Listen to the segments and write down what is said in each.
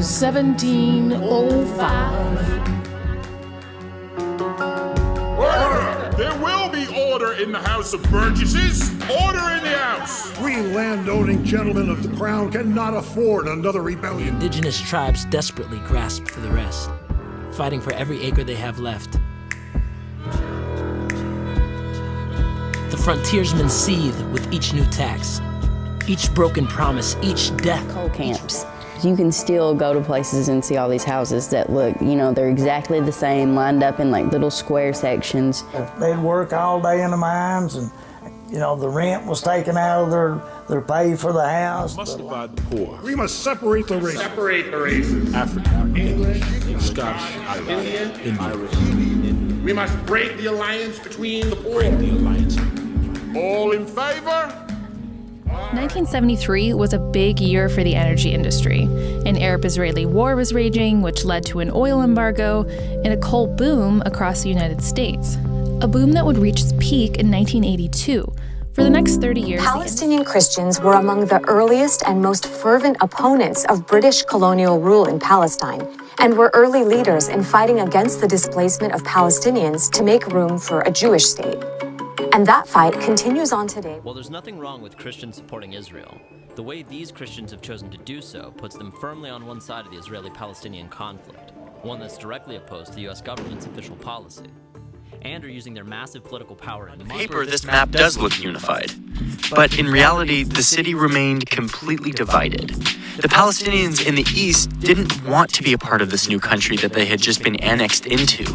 1705. Order! There will be order in the House of Burgesses! Order in the House! We land-owning gentlemen of the crown cannot afford another rebellion. Indigenous tribes desperately grasp for the rest, fighting for every acre they have left. The frontiersmen seethe with each new tax, each broken promise, each death. Coal camps. You can still go to places and see all these houses that look, they're exactly the same, lined up in like little square sections. They'd work all day in the mines, and the rent was taken out of their pay for the house. We must divide the poor. We must separate the races. Separate the races. African, English, Scottish, Indian. We must break the alliance between the poor. Break the alliance. All in favor? 1973 was a big year for the energy industry. An Arab-Israeli war was raging, which led to an oil embargo and a coal boom across the United States. A boom that would reach its peak in 1982. For the next 30 years, Palestinian Christians were among the earliest and most fervent opponents of British colonial rule in Palestine, and were early leaders in fighting against the displacement of Palestinians to make room for a Jewish state. And that fight continues on today. While there's nothing wrong with Christians supporting Israel, the way these Christians have chosen to do so puts them firmly on one side of the Israeli-Palestinian conflict, one that's directly opposed to the U.S. government's official policy, and are using their massive political power in On paper, this map does look unified, but in reality, the city remained completely divided. The Palestinians in the east didn't want to be a part of this new country that they had just been annexed into.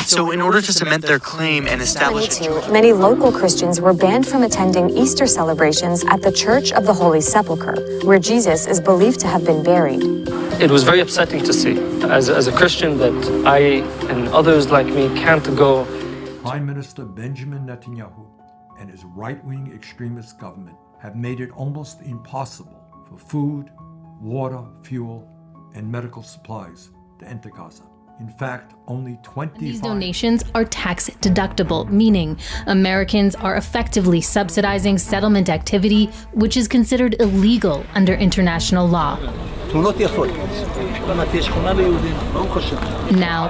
So in order to cement their claim and establish many local Christians were banned from attending Easter celebrations at the Church of the Holy Sepulchre, where Jesus is believed to have been buried. It was very upsetting to see, as a Christian, that I and others like me can't go. Prime Minister Benjamin Netanyahu and his right-wing extremist government have made it almost impossible for food, water, fuel, and medical supplies to enter Gaza. In fact, only 25... These donations are tax deductible, meaning Americans are effectively subsidizing settlement activity, which is considered illegal under international law. Now,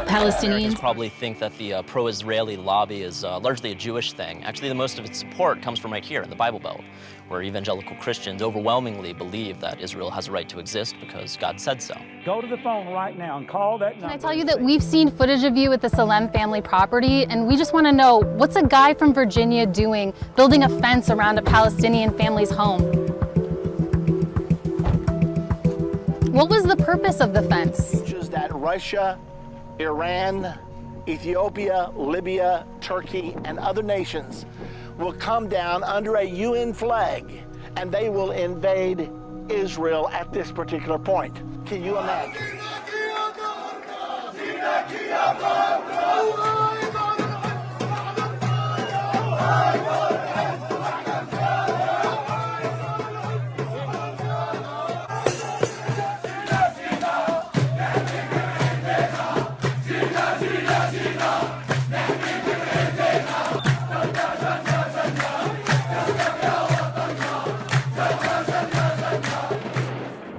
Palestinians probably think that the pro-Israeli lobby is largely a Jewish thing. Actually, most of its support comes from right here in the Bible Belt, where evangelical Christians overwhelmingly believe that Israel has a right to exist because God said so. Go to the phone right now and call that number. Can I tell you that we've seen footage of you at the Salem family property, and we just want to know, what's a guy from Virginia doing building a fence around a Palestinian family's home? What was the purpose of the fence? That Russia, Iran, Ethiopia, Libya, Turkey, and other nations will come down under a UN flag, and they will invade Israel at this particular point. Can you imagine?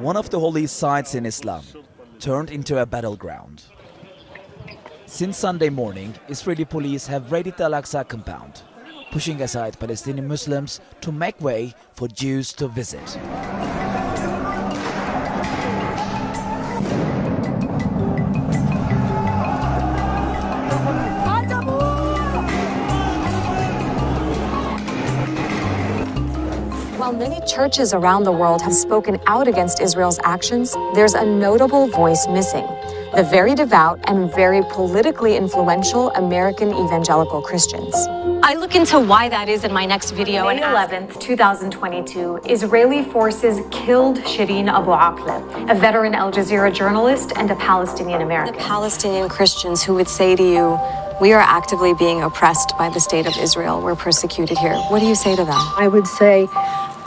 One of the holy sites in Islam turned into a battleground. Since Sunday morning, Israeli police have raided the Al-Aqsa compound, pushing aside Palestinian Muslims to make way for Jews to visit. While many churches around the world have spoken out against Israel's actions, there's a notable voice missing: the very devout and very politically influential American evangelical Christians. I look into why that is in my next video. On May 11th, 2022, Israeli forces killed Shireen Abu Akleh, a veteran Al Jazeera journalist and a Palestinian American. The Palestinian Christians who would say to you, we are actively being oppressed by the state of Israel. We're persecuted here. What do you say to them? I would say,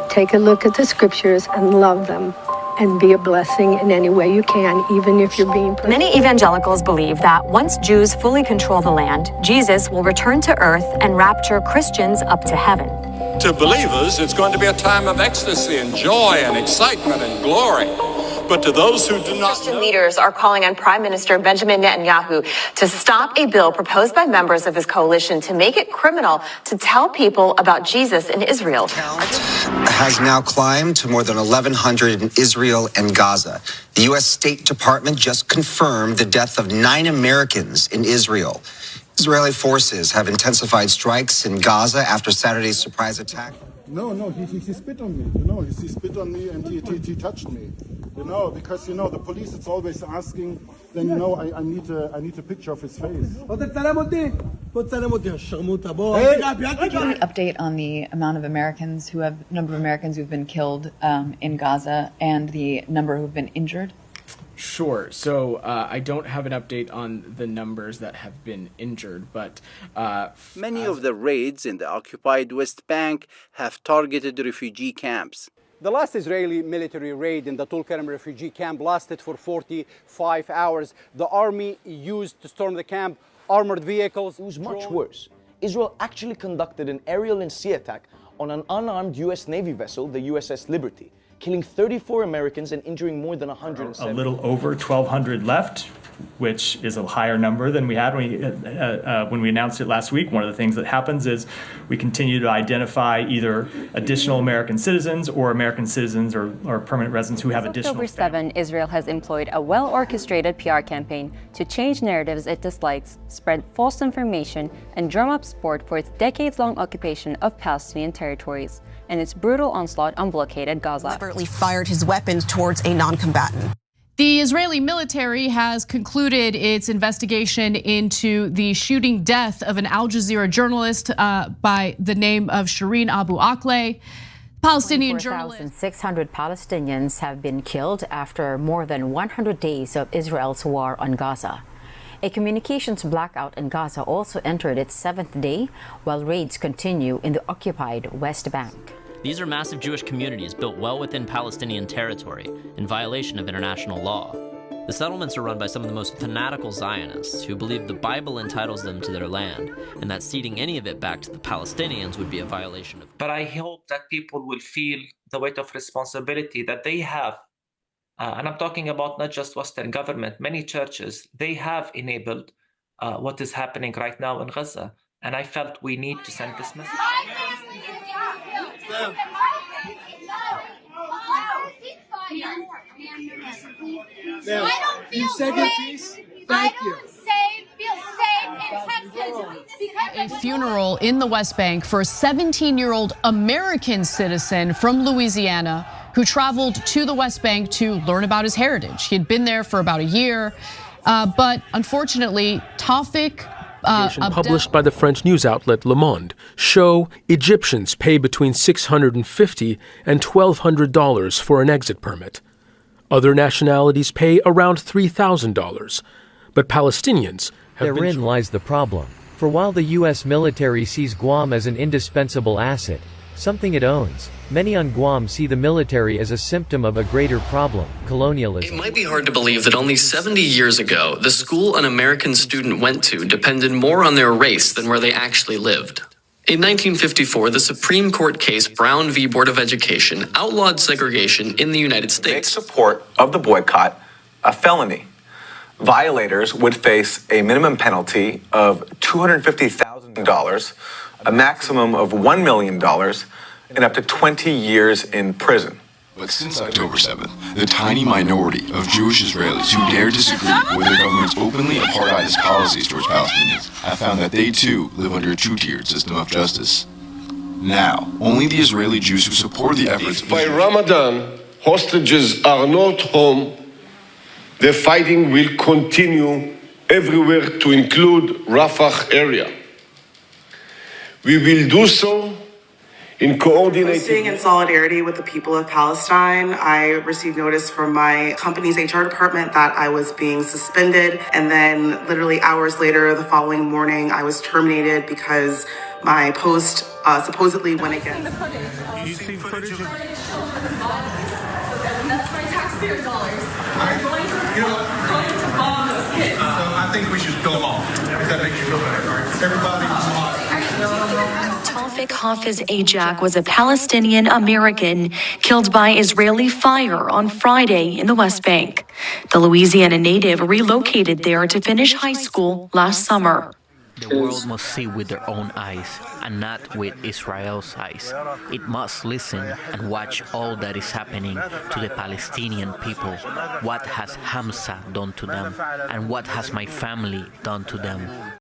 take a look at the scriptures and love them, and be a blessing in any way you can, even if you're being persecuted. Many evangelicals believe that once Jews fully control the land, Jesus will return to earth and rapture Christians up to heaven. To believers, it's going to be a time of ecstasy and joy and excitement and glory. But to those who do not Christian leaders are calling on Prime Minister Benjamin Netanyahu to stop a bill proposed by members of his coalition to make it criminal to tell people about Jesus in Israel. Has now climbed to more than 1,100 in Israel and Gaza. The U.S. State Department just confirmed the death of 9 Americans in Israel. Israeli forces have intensified strikes in Gaza after Saturday's surprise attack. No, he spit on me, he spit on me and he touched me, because, the police is always asking, then, I need a picture of his face. Can you update on the amount of number of Americans who've been killed in Gaza and the number who've been injured? Sure. So I don't have an update on the numbers that have been injured, but many of the raids in the occupied West Bank have targeted refugee camps. The last Israeli military raid in the Tulkarem refugee camp lasted for 45 hours. The army used to storm the camp armored vehicles. It was much worse. Israel actually conducted an aerial and sea attack on an unarmed U.S. Navy vessel, the USS Liberty, killing 34 Americans and injuring more than 170. A little over 1,200 left, which is a higher number than we had when we announced it last week. One of the things that happens is we continue to identify either additional American citizens or American citizens or permanent residents who have additional. October 7, Israel has employed a well-orchestrated PR campaign to change narratives it dislikes, spread false information, and drum up support for its decades-long occupation of Palestinian territories and its brutal onslaught on blockaded Gaza. Deliberately fired his weapons towards a non-combatant. The Israeli military has concluded its investigation into the shooting death of an Al Jazeera journalist by the name of Shireen Abu Akleh. Palestinian journalist. 4,600 Palestinians have been killed after more than 100 days of Israel's war on Gaza. A communications blackout in Gaza also entered its 7th day, while raids continue in the occupied West Bank. These are massive Jewish communities built well within Palestinian territory, in violation of international law. The settlements are run by some of the most fanatical Zionists who believe the Bible entitles them to their land, and that ceding any of it back to the Palestinians would be a violation of. But I hope that people will feel the weight of responsibility that they have. And I'm talking about not just Western government, many churches, they have enabled what is happening right now in Gaza. And I felt we need to send this message. You said your piece? Thank you. A funeral in the West Bank for a 17-year-old American citizen from Louisiana who traveled to the West Bank to learn about his heritage. He had been there for about a year, but unfortunately, Tawfik published by the French news outlet Le Monde show Egyptians pay between $650 and $1,200 for an exit permit. Other nationalities pay around $3,000, but Palestinians have Therein lies the problem. For while the U.S. military sees Guam as an indispensable asset, something it owns, many on Guam see the military as a symptom of a greater problem, colonialism. It might be hard to believe that only 70 years ago, the school an American student went to depended more on their race than where they actually lived. In 1954, the Supreme Court case Brown v. Board of Education outlawed segregation in the United States. Make support of the boycott a felony. Violators would face a minimum penalty of $250,000, a maximum of $1 million, and up to 20 years in prison. But since October 7th, the tiny minority of Jewish Israelis who dare disagree with their government's openly apartheidist policies towards Palestinians have found that they too live under a two-tiered system of justice. Now, only the Israeli Jews who support the efforts. If by Ramadan hostages are not home, the fighting will continue everywhere to include Rafah area. We will do so in coordinated. Posting in solidarity with the people of Palestine, I received notice from my company's HR department that I was being suspended, and then literally hours later, the following morning, I was terminated because my post supposedly went against. You see footage of That's my taxpayer dollars. I think we should kill them all. If that makes you feel better. Everybody. Isaac Hafiz Ajak was a Palestinian American killed by Israeli fire on Friday in the West Bank. The Louisiana native relocated there to finish high school last summer. The world must see with their own eyes and not with Israel's eyes. It must listen and watch all that is happening to the Palestinian people. What has Hamza done to them, and what has my family done to them?